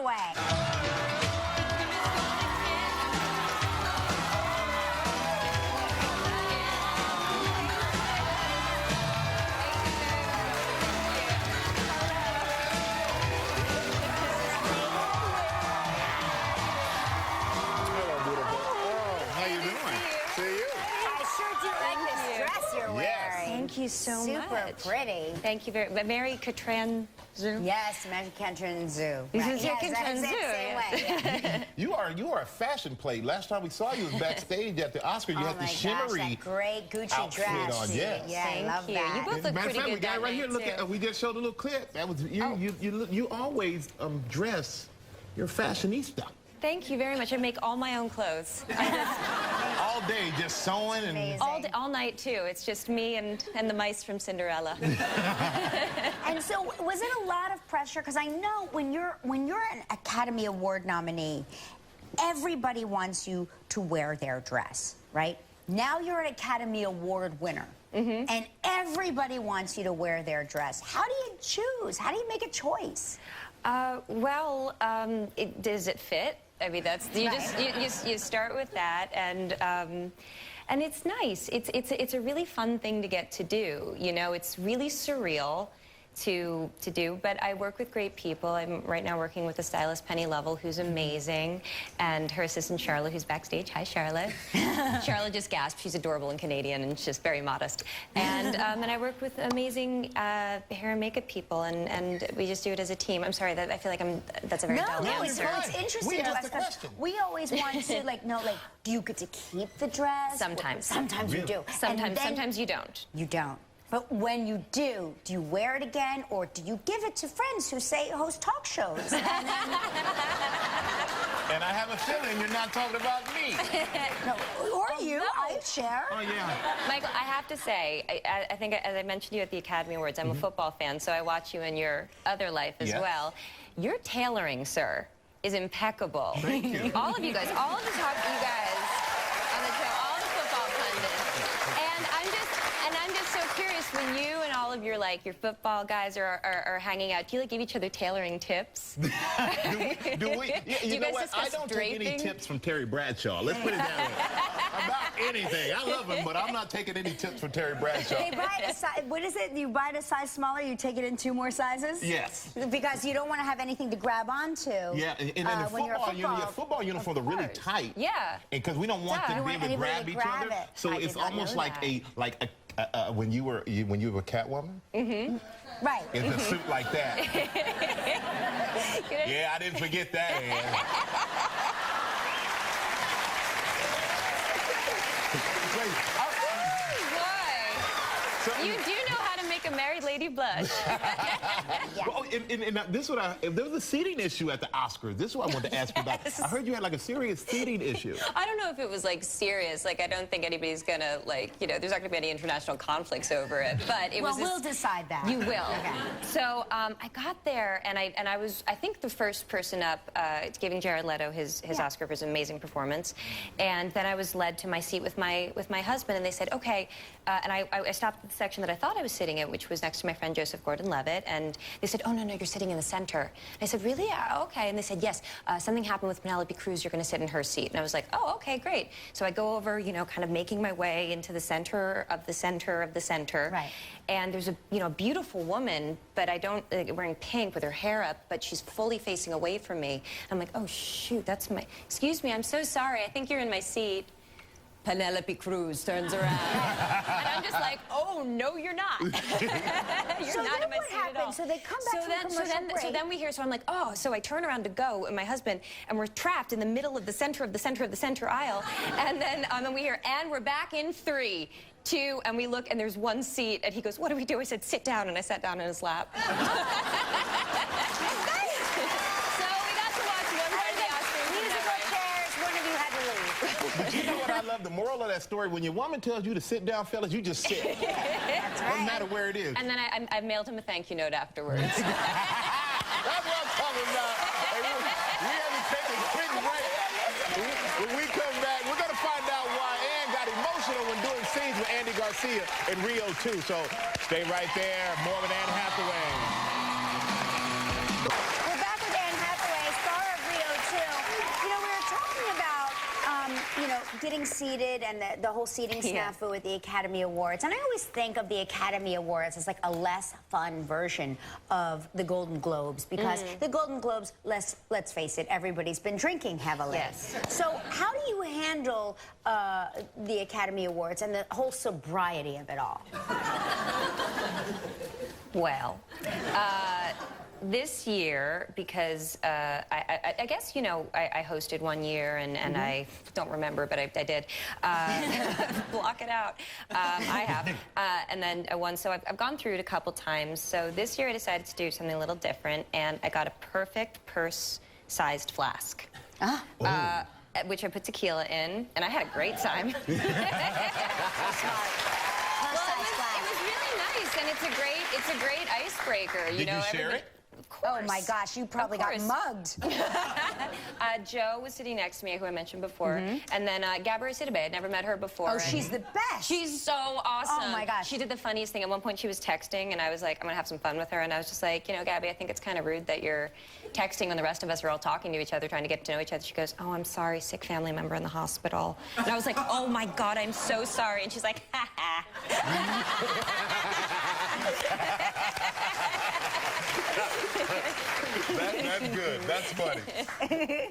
Hathaway. Thank you so much. Super pretty. Thank you very much. Mary Catran Zoo. Yes, Mary Catran Zoo. Right. Yes, Catran Zoo. Same way. Yeah. You are a fashion plate. Last time we saw you was backstage at the Oscar. You had the shimmery that great Gucci outfit dress. on. Yes. Yeah, I love that. You both look pretty good. We got it right here. Look at. We just showed a little clip. That was you. You always dress. You're fashionista. Thank you very much. I make all my own clothes. All day, just sewing and all night too. It's just me and the mice from Cinderella. And so, was it a lot of pressure? Because I know when you're an Academy Award nominee, everybody wants you to wear their dress, right? Now you're an Academy Award winner, and everybody wants you to wear their dress. How do you choose? How do you make a choice? Does it fit? I mean, that's you start with that, and it's nice. It's a really fun thing to get to do. You know, it's really surreal to do, but I work with great people. I'm right now working with the stylist Penny Lovell, who's amazing, and her assistant Charlotte, who's backstage. Hi, Charlotte. Charlotte just gasped. She's adorable and Canadian, and she's very modest. And I work with amazing hair and makeup people, and we just do it as a team. I'm sorry that I feel like that's a very dull answer. No, it's interesting to us because we always want to know, do you get to keep the dress? Sometimes. Sometimes you do. Sometimes you don't. You don't. But when you do you wear it again, or do you give it to friends who host talk shows? And I have a feeling you're not talking about me. No, or you, I share. Oh, yeah. Michael, I have to say, I think, as I mentioned to you at the Academy Awards, I'm a football fan, so I watch you in your other life as well. Your tailoring, sir, is impeccable. Thank you. All of you guys, all of the top you guys on the show, all the football pundits. And I'm just so curious, when you and all of your football guys are hanging out, do you give each other tailoring tips? do we? Yeah, you know what? I don't take any tips from Terry Bradshaw. Let's put it that way. About anything. I love him, but I'm not taking any tips from Terry Bradshaw. They buy a size, what is it? You buy it a size smaller, you take it in 2 more sizes? Yes. Because you don't want to have anything to grab onto. Yeah, and in the football uniforms are really tight. Yeah. Because we don't want them to be able to grab each other. So it's almost like when you were Catwoman. Right. In a suit like that. Yeah, I didn't forget that. You do know how to make a married lady blush. Well, this is what if there was a seating issue at the Oscars, this is what I wanted to ask you about. I heard you had a serious seating issue. I don't know if it was serious. I don't think anybody's gonna there's not gonna be any international conflicts over it. But it was. Well, we'll decide that. You will. Okay. So I got there, and I was I think the first person up giving Jared Leto his Oscar for his amazing performance, and then I was led to my seat with my husband, and they said, okay, and I stopped at the section that I thought I was sitting at, which was next to my friend Joseph Gordon-Levitt, and they said, oh, no, you're sitting in the center. And I said, really? Okay. And they said, yes, something happened with Penelope Cruz, you're going to sit in her seat. And I was like, oh, okay, great. So I go over, kind of making my way into the center of the center of the center. Right. And there's a beautiful woman, but wearing pink with her hair up, but she's fully facing away from me. I'm like, oh, shoot, excuse me, I'm so sorry, I think you're in my seat. Penelope Cruz turns around. And I'm just like, oh, no, you're not. You're not in my seat at all. So they come back from commercial break. So then we hear, so I'm like, oh, so I turn around to go, and my husband, and we're trapped in the middle of the center of the center of the center aisle. And then we hear, and we're back in 3, 2, and we look, and there's 1 seat, and he goes, what do we do? I said, sit down, and I sat down in his lap. But you know what I love? The moral of that story, when your woman tells you to sit down, fellas, you just sit. That's right. Doesn't matter where it is. And then I mailed him a thank you note afterwards. That's what I'm talking about. We haven't taken a quick break. When we come back, we're going to find out why Ann got emotional when doing scenes with Andy Garcia in Rio 2. So stay right there. More with Anne Hathaway. We're back with Anne Hathaway, star you know, getting seated and the whole seating snafu at the Academy Awards. And I always think of the Academy Awards as like a less fun version of the Golden Globes because the Golden Globes, let's face it, everybody's been drinking heavily. Yes. So how do you handle the Academy Awards and the whole sobriety of it all? Well, this year, because I guess, you know, I hosted one year and I don't remember, but I did. Block it out. I have. And then one, so I've gone through it a couple times. So this year I decided to do something a little different, and I got a perfect purse-sized flask. Which I put tequila in, and I had a great time. Well, it was really nice, and it's a great icebreaker. Did you share it? Of course. Oh my gosh, you probably got mugged. Joe was sitting next to me, who I mentioned before, and then Gabrielle Sidibe. I'd never met her before. Oh, she's the best. She's so awesome. Oh my gosh. She did the funniest thing. At one point, she was texting, and I was like, I'm gonna have some fun with her. And I was just like, you know, Gabby, I think it's kind of rude that you're texting when the rest of us are all talking to each other, trying to get to know each other. She goes, oh, I'm sorry, sick family member in the hospital. And I was like, oh my God, I'm so sorry. And she's like, ha ha. That's good. That's funny.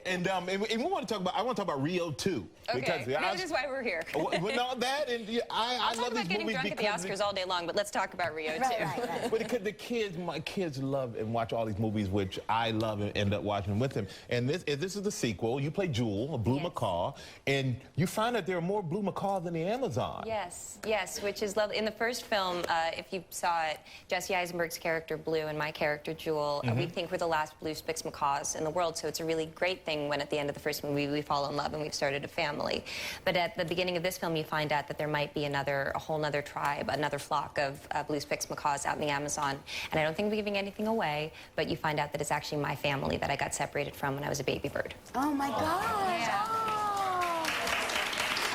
And we want to talk about. I want to talk about Rio 2. Okay. That is why we're here. Well, no, that and I I'll love talk about these getting movies drunk at the because Oscars all day long, but let's talk about Rio 2. Right. But because my kids love and watch all these movies, which I love and end up watching with them. And this is the sequel. You play Jewel, a blue macaw, and you find that there are more blue macaws than the Amazon. Yes, which is lovely. In the first film, if you saw it, Jesse Eisenberg's character Blue and my character Jewel, we think we're the last blue Spix macaws in the world, so it's a really great thing when at the end of the first movie we fall in love and we've started a family. But at the beginning of this film, you find out that there might be a whole nother tribe, another flock of blue Spix macaws out in the Amazon. And I don't think we're giving anything away, but you find out that it's actually my family that I got separated from when I was a baby bird. Oh my gosh. Yeah. Oh.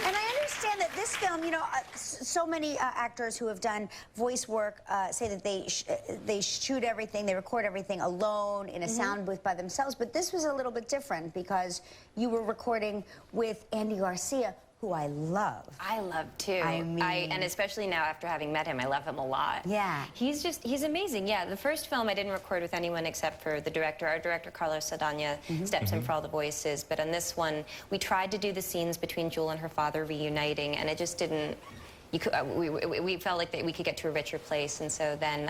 And I understand that this film, you know, so many actors who have done voice work say that they shoot everything, they record everything alone in a sound booth by themselves. But this was a little bit different because you were recording with Andy Garcia, who I love. I love too. I mean, and especially now after having met him, I love him a lot. Yeah. He's amazing. Yeah, the first film I didn't record with anyone except for the director. Our director, Carlos Saldana, steps in for all the voices. But on this one, we tried to do the scenes between Jewel and her father reuniting, and it just didn't. We felt like that we could get to a richer place, and so then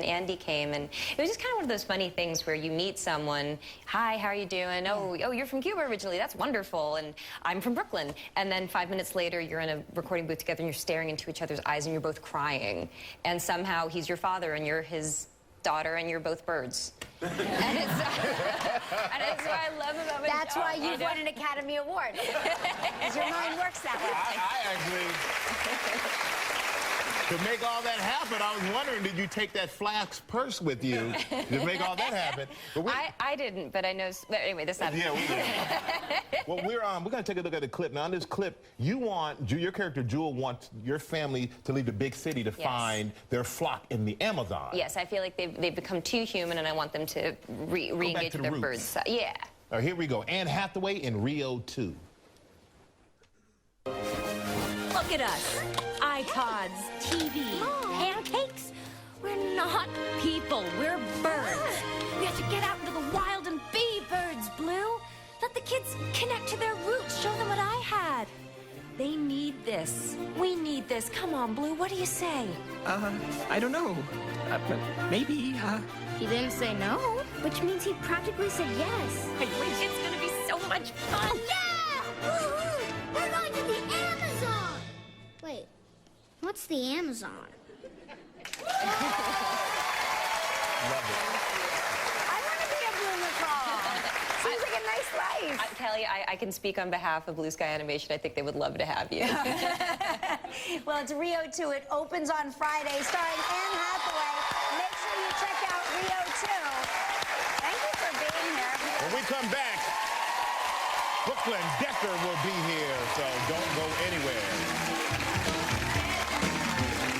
Andy came, and it was just kind of one of those funny things where you meet someone, hi, how are you doing? Oh, you're from Cuba originally, that's wonderful, and I'm from Brooklyn, and then 5 minutes later you're in a recording booth together and you're staring into each other's eyes and you're both crying, and somehow he's your father and you're his daughter and you're both birds. And it's what I love about it. that's why you've won an Academy Award. Because your mind works that way. I actually, to make all that happen, I was wondering, did you take that flask purse with you to make all that happen? But I didn't, but I know. But anyway, that's not. Yeah, we did. Well, we're going to take a look at the clip. Now, in this clip, your character Jewel wants your family to leave the big city to find their flock in the Amazon. Yes, I feel like they've become too human, and I want them to re-engage with their birds. Yeah. All right, here we go. Anne Hathaway in Rio 2. Look at us. iPods, TV, pancakes. We're not people. We're birds. We have to get out into the wild and be birds, Blue. Let the kids connect to their roots. Show them what I had. They need this. We need this. Come on, Blue. What do you say? I don't know. Maybe, He didn't say no, which means he practically said yes. I wish it's gonna be so much fun. Yeah! Woohoo! We're going to the Amazon! Wait, what's the Amazon? Love it. I want to be a blue macaw. Seems like a nice life. Kelly, I can speak on behalf of Blue Sky Animation. I think they would love to have you. Well, it's Rio 2. It opens on Friday, starring Anne Hathaway. Make sure you check out Rio 2. Thank you for being here. When we come back, Brooklyn Decker will be here, so don't go anywhere.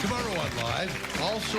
Tomorrow on Live, also